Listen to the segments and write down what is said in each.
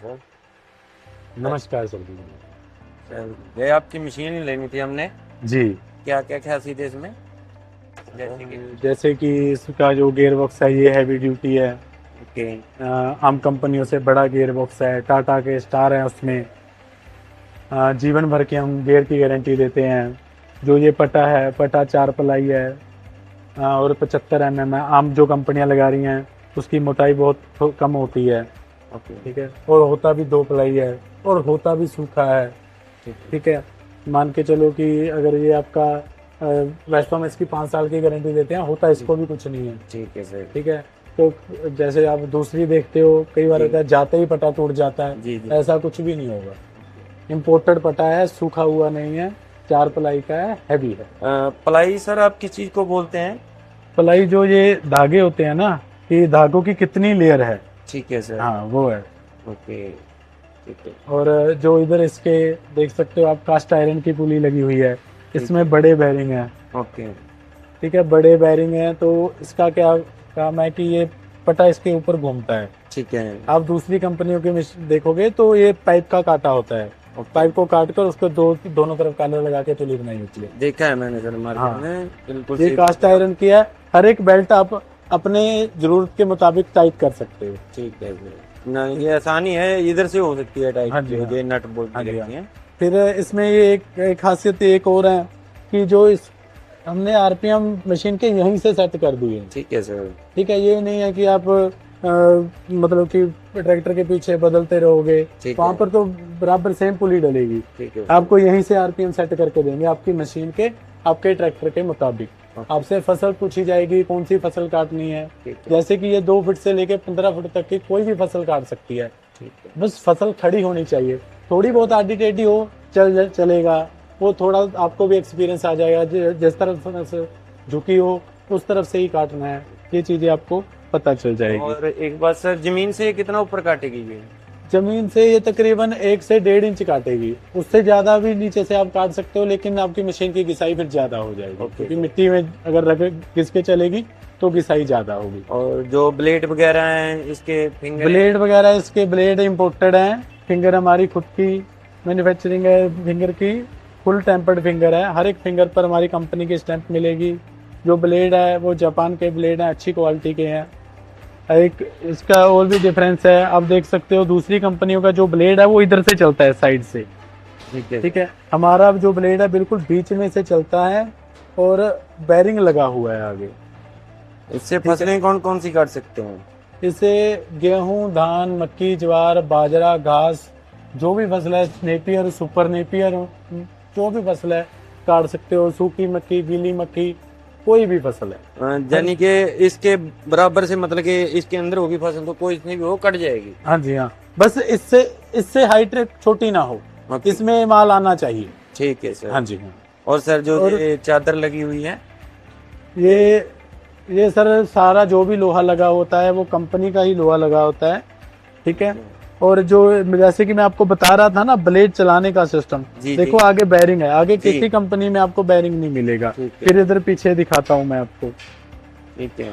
Sir. नमस्कार sir जी। Sir ये आपकी मशीन लेनी थी हमने, जी क्या क्या खासियत है इसमें? जैसे कि जैसे कि इसका जो गियर बॉक्स है ये हैवी ड्यूटी है। ओके आम कंपनियों से बड़ा गियर बॉक्स है, टाटा के स्टार है उसमें। जीवन भर की हम गियर की गारंटी देते हैं। जो ये पटा है, पटा 4 पलाई है। और 75 mm है। आम जो कंपनियां लगा रही हैं उसकी मोटाई बहुत कम होती है। ओके ठीक है, और होता भी 2 पलाई है, और होता भी सूखा है। ठीक है ठीक है, मान के चलो कि अगर ये आपका वैसे तो हम इसकी 5 साल की गारंटी देते हैं, होता इसको भी कुछ नहीं है। ठीक है सर। ठीक है, तो जैसे आप दूसरी देखते हो कई बार जी होता है जाते ही पटा टूट जाता है, जी जी। ऐसा कुछ भी नहीं होगा। इम्पोर्टेड पटा है, सूखा हुआ नहीं है, 4 पलाई का है, हैवी है। पलाई सर आप किस चीज़ को बोलते हैं? पलाई जो ये धागे होते हैं ना, कि धागों की कितनी लेयर है, ठीक है सर। हाँ वो है। ओके ठीक है। और जो इधर इसके देख सकते हो आप, कास्ट आयरन की पुली लगी हुई है, इसमें बड़े बेरिंग है। ओके ठीक है, बड़े बेरिंग है, तो इसका क्या काम है कि ये पटा इसके ऊपर घूमता है। ठीक है। आप दूसरी कंपनियों के देखोगे तो ये पाइप का काटा होता है, पाइप को काट कर उसको दोनों तरफ कॉलर लगा के पुली बनाई होती है। देखा है मैंने सर मार्केट हाँ। में, बिल्कुल ये सही। कास्ट आयरन की है, हर एक बेल्ट आप अपने जरूरत के मुताबिक टाइट कर सकते हो। ठीक है सर ना, ये आसानी है, इधर से हो सकती है टाइट। हाँ जी, हाँ। ये नट बोल्ट हाँ जी, लगती हैं। फिर इसमें ये एक खासियत एक और है कि जो इस हमने आरपीएम मशीन के यहीं से सेट कर दिए हैं। ठीक है सर। ठीक है, ये नहीं है कि आप मतलब कि ट्रैक्टर के पीछे बदलते रहोगे, ठीक वहां है। पर तो बराबर सेम पुली डलेगी। ठीक है आपको यहीं से आरपीएम सेट करके देंगे आपकी मशीन के, आपके ट्रैक्टर के मुताबिक। आपसे फसल पूछी जाएगी कौन सी फसल काटनी है, ठीक है। जैसे कि ये 2 फुट से लेके 15 फुट तक की कोई भी फसल काट सकती है। ठीक है। बस फसल खड़ी होनी चाहिए, थोड़ी बहुत आडी टेढ़ी हो चलेगा, वो थोड़ा आपको भी एक्सपीरियंस आ जाएगा। जिस तरफ से झुकी हो उस तरफ से ही काटना है, ये चीजें आपको पता चल जाएगी। और एक बात सर, जमीन से कितना ऊपर काटेगी ये? जमीन से ये तकरीबन 1 से 1.5 इंच काटेगी, उससे ज्यादा भी नीचे से आप काट सकते हो, लेकिन आपकी मशीन की घिसाई फिर ज्यादा हो जाएगी। क्योंकि मिट्टी में अगर घिस के चलेगी तो घिसाई ज्यादा होगी। और जो ब्लेड वगैरह हैं इसके फिंगर? ब्लेड वगैरह इसके ब्लेड इम्पोर्टेड हैं, फिंगर हमारी खुद की मैन्युफैक्चरिंग है फिंगर की, फुल टेम्पर्ड फिंगर है। हर एक फिंगर पर हमारी कंपनी की स्टैंप मिलेगी। जो ब्लेड है वो जापान के ब्लेड हैं, अच्छी क्वालिटी के हैं। एक इसका और भी डिफरेंस है, आप देख सकते हो दूसरी कंपनियों का जो ब्लेड है वो इधर से चलता है साइड से। ठीक है। ठीक है, हमारा जो ब्लेड है बिल्कुल बीच में से चलता है और बैरिंग लगा हुआ है आगे। इससे फसलें कौन कौन सी काट सकते हैं? इसे गेहूं, धान, मक्की, ज्वार, बाजरा, घास, जो भी फसल है, नेपियर, सुपर नेपियर, जो भी फसल है काट सकते हो। सूखी मक्की, गीली मक्की, कोई भी फसल है। यानी कि इसके बराबर से, मतलब कि इसके अंदर होगी फसल तो कोई इसमें भी हो कट जाएगी। हाँ जी, हाँ, बस इससे हाइट छोटी ना हो, ओके। इसमें माल आना चाहिए। ठीक है सर। हाँ जी, हाँ। और सर जो और ये चादर लगी हुई है? ये सर सारा जो भी लोहा लगा होता है वो कंपनी का ही लोहा लगा होता है। ठीक है, और जो जैसे कि मैं आपको बता रहा था ना ब्लेड चलाने का सिस्टम, जी, देखो जी। आगे बैरिंग है, आगे जी। किसी कंपनी में आपको बैरिंग नहीं मिलेगा। ठीक है। फिर इधर पीछे दिखाता हूँ मैं आपको। ठीक है।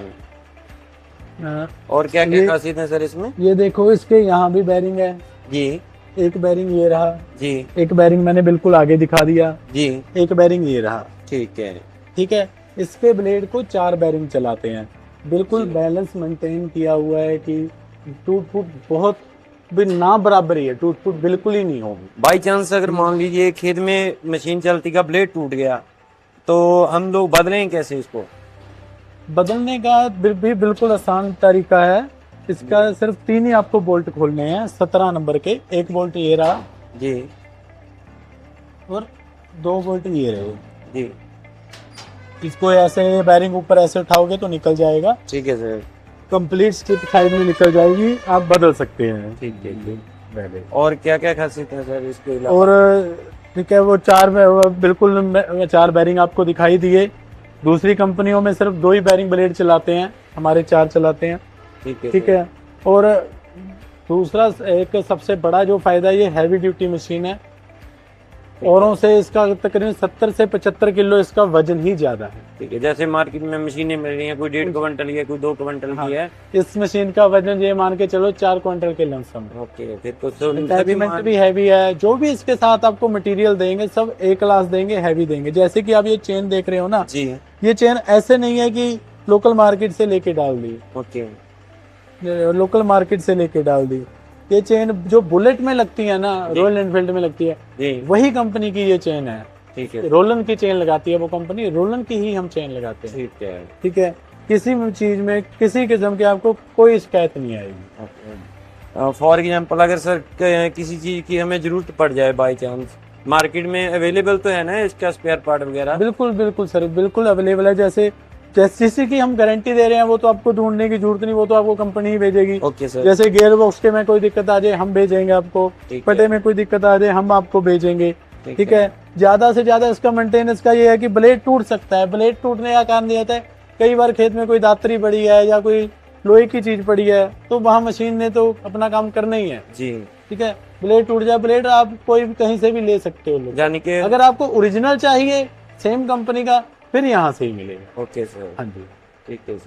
अ, और क्या क्या ये- खासियत है सर इसमें? ये देखो इसके यहाँ भी बैरिंग है। जी एक बैरिंग ये रहा, जी एक बैरिंग मैंने बिल्कुल आगे दिखा दिया, जी। एक बैरिंग ये रहा। ठीक है। ठीक है, इसके ब्लेड को 4 बैरिंग चलाते हैं, बिल्कुल जी। बैलेंस मेंटेन किया हुआ है कि टूट फूट बहुत भी ना बराबर ही है, टूट फूट बिल्कुल ही नहीं होगी। बाई चांस अगर मान लीजिए खेत में मशीन चलती का ब्लेड टूट गया तो हम लोग बदलें कैसे इसको? बदलने का भी बिल्कुल आसान तरीका है। इसका सिर्फ 3 ही आपको बोल्ट खोलने हैं, 17 नंबर के। एक बोल्ट ये रहा जी और 2 बोल्ट ये रहे। जी। इसको ऐसे बैरिंग ऊपर ऐसे उठाओगे तो निकल जाएगा, ठीक है सर। कंप्लीट स्ट्रिप साइड में निकल जाएगी, आप बदल सकते हैं। ठीक है। और क्या क्या खासियत है सर इसके अलावा? और ठीक है, वो 4 बिल्कुल 4 बैरिंग आपको दिखाई दिए। दूसरी कंपनियों में सिर्फ 2 ही बैरिंग ब्लेड चलाते हैं, हमारे 4 चलाते हैं। ठीक है, और दूसरा एक सबसे बड़ा जो फायदा, ये हैवी ड्यूटी मशीन है। औरों से इसका तकरीबन 70 से 75 किलो इसका वजन ही ज्यादा है। ठीक है, जैसे मार्केट में मशीनें मिल रही हैं, कोई 1.5 क्विंटल की है, कोई 2 क्विंटल की है। इस मशीन का वजन ये मान के चलो 4 क्विंटल के लमसम है। ओके, फिर तो सभी अटैचमेंट भी हैवी है, जो भी इसके साथ आपको मटेरियल देंगे सब ए क्लास देंगे, हैवी देंगे। जैसे कि आप ये चेन देख रहे हो ना, जी। ये चेन ऐसे नहीं है कि लोकल मार्केट से लेके डाल दी, ओके, लोकल मार्केट से लेके डाल दी। ये चेन जो बुलेट में लगती है ना, रॉयल एनफील्ड में लगती है, जी। वही कंपनी की ये चेन है। ठीक है, रोलन की चेन लगाती है वो कंपनी, रोलन की ही हम चेन लगाते हैं। ठीक है। ठीक है, किसी भी चीज में किसी किस्म की आपको कोई शिकायत नहीं आएगी। फॉर एग्जाम्पल अगर सर किसी चीज की हमें जरूरत पड़ जाए बाई चांस, मार्केट में अवेलेबल तो है ना इसका स्पेयर पार्ट वगैरह? बिल्कुल बिल्कुल सर, बिल्कुल अवेलेबल है। जैसे जिसकी की हम गारंटी दे रहे हैं वो तो आपको ढूंढने की जरूरत नहीं, वो तो आपको कंपनी ही भेजेगी। Okay sir. जैसे गियर बॉक्स के में कोई दिक्कत आ जाए हम भेजेंगे आपको, ठीक पटे है। में कोई दिक्कत आ जाए हम आपको भेजेंगे। ठीक ठीक है, ज्यादा से ज्यादा इसका मेंटेनेंस का ये है कि ब्लेड टूट सकता है। ब्लेड टूटने का कारण ये होता है कई बार खेत में कोई दातरी पड़ी है या कोई लोहे की चीज पड़ी है, तो वहां मशीन ने तो अपना काम करना ही है। जी। ठीक है, ब्लेड टूट जाए, ब्लेड आप कोई भी कहीं से भी ले सकते हो लोग। यानी कि अगर आपको ओरिजिनल चाहिए सेम कंपनी का, फिर यहाँ से ही मिलेगा। ओके सर, हाँ जी। ठीक है सर।